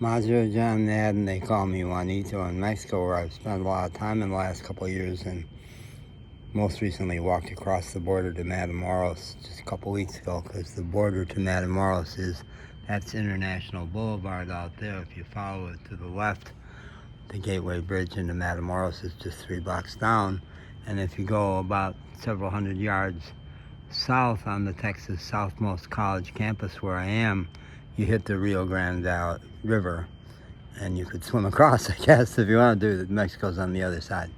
Majo John Madden, they call me Juanito in Mexico, where I've spent a lot of time in the last couple of years, and most recently walked across the border to Matamoros just a couple weeks ago, because the border to Matamoros that's International Boulevard out there. If you follow it to the left, the Gateway Bridge into Matamoros is just 3 blocks down, and if you go about several hundred yards south on the Texas Southmost College campus where I am, you hit the Rio Grande River, and you could swim across, I guess, if you want to do. Mexico's on the other side.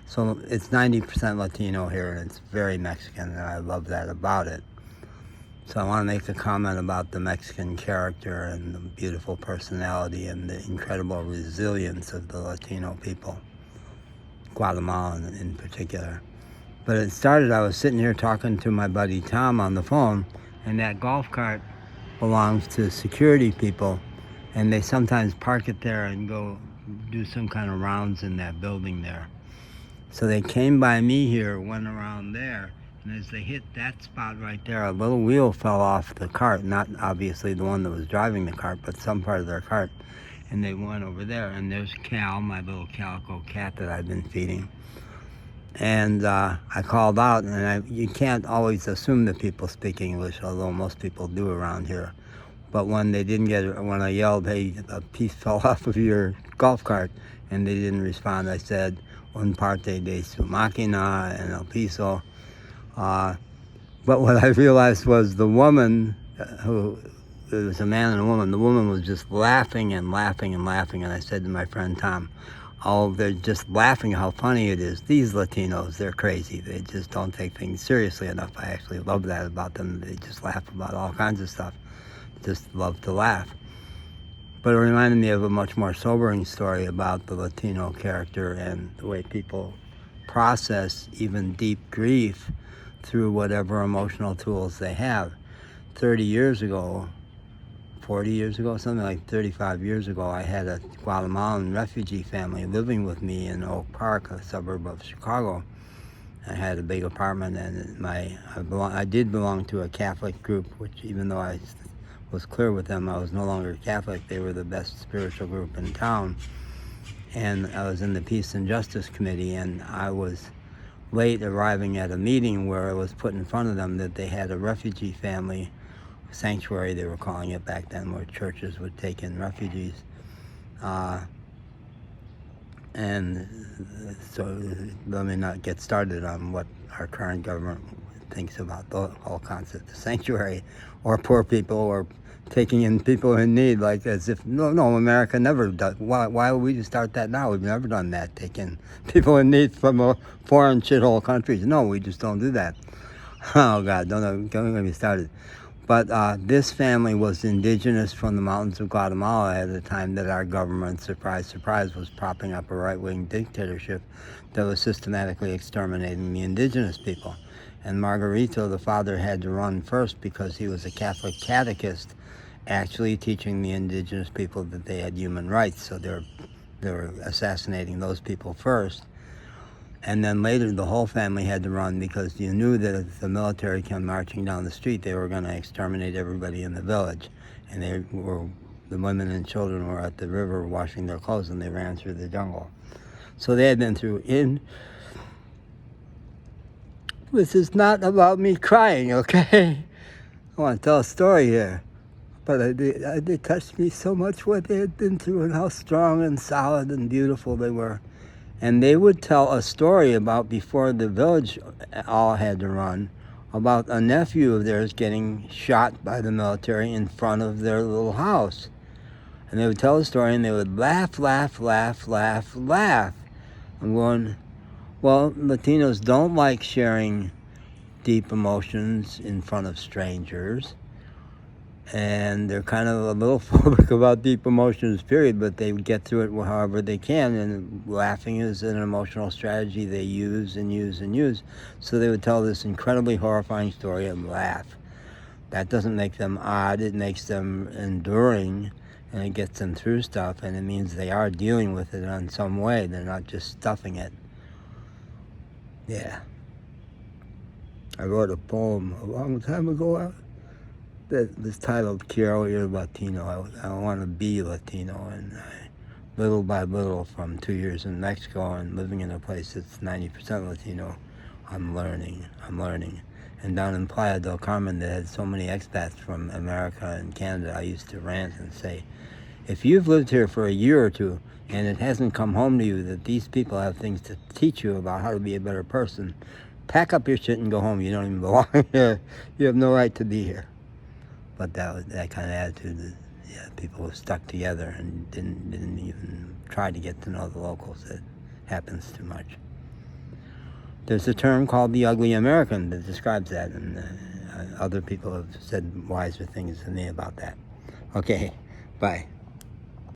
So it's 90% Latino here, and it's very Mexican, and I love that about it. So I want to make a comment about the Mexican character and the beautiful personality and the incredible resilience of the Latino people, Guatemalan in particular. But it started, I was sitting here talking to my buddy Tom on the phone, and that golf cart belongs to security people, and they sometimes park it there and go do some kind of rounds in that building there. So they came by me here, went around there, and as they hit that spot right there, a little wheel fell off the cart, not obviously the one that was driving the cart, but some part of their cart, and they went over there, and there's Cal, my little calico cat that I've been feeding. And I called out, and you can't always assume that people speak English, although most people do around here. But when they didn't get it, when I yelled, hey, a piece fell off of your golf cart, and they didn't respond, I said, un parte de su máquina and el piso. But what I realized was the woman, it was a man and a woman, the woman was just laughing and laughing and laughing, and I said to my friend Tom, oh, they're just laughing how funny it is. These Latinos, they're crazy. They just don't take things seriously enough. I actually love that about them. They just laugh about all kinds of stuff. Just love to laugh. But it reminded me of a much more sobering story about the Latino character and the way people process even deep grief through whatever emotional tools they have. 30 years ago, 40 years ago, something like 35 years ago, I had a Guatemalan refugee family living with me in Oak Park, a suburb of Chicago. I had a big apartment, and I did belong to a Catholic group, which even though I was clear with them I was no longer Catholic, they were the best spiritual group in town. And I was in the Peace and Justice Committee, and I was late arriving at a meeting where it was put in front of them that they had a refugee family sanctuary, they were calling it back then, where churches would take in refugees. And so let me not get started on what our current government thinks about the whole concept of sanctuary or poor people or taking in people in need, like as if, no, America never does. Why would we start that now? We've never done that, taking people in need from foreign shithole countries. No, we just don't do that. Oh God, don't get me started. But this family was indigenous from the mountains of Guatemala at a time that our government, surprise, surprise, was propping up a right-wing dictatorship that was systematically exterminating the indigenous people. And Margarito, the father, had to run first because he was a Catholic catechist, actually teaching the indigenous people that they had human rights. So they were assassinating those people first. And then later, the whole family had to run because you knew that if the military came marching down the street, they were going to exterminate everybody in the village. And the women and children were at the river washing their clothes, and they ran through the jungle. So they had been through This is not about me crying, okay? I want to tell a story here. But it touched me so much what they had been through and how strong and solid and beautiful they were. And they would tell a story about, before the village all had to run, about a nephew of theirs getting shot by the military in front of their little house. And they would tell the story, and they would laugh, laugh, laugh, laugh, laugh. I'm going, well, Latinos don't like sharing deep emotions in front of strangers. And they're kind of a little phobic about deep emotions, period, but they get through it however they can, and laughing is an emotional strategy they use and use and use. So they would tell this incredibly horrifying story and laugh. That doesn't make them odd, it makes them enduring, and it gets them through stuff, and it means they are dealing with it in some way. They're not just stuffing it. Yeah. I wrote a poem a long time ago that was titled Quiero Ir Latino. I want to be Latino, and little by little, from 2 years in Mexico and living in a place that's 90% Latino, I'm learning. And down in Playa del Carmen, they had so many expats from America and Canada. I used to rant and say, if you've lived here for a year or two and it hasn't come home to you that these people have things to teach you about how to be a better person, pack up your shit and go home. You don't even belong here. You have no right to be here. But that kind of attitude, yeah, people who stuck together and didn't even try to get to know the locals. It happens too much. There's a term called the ugly American that describes that, and other people have said wiser things than me about that. Okay, bye.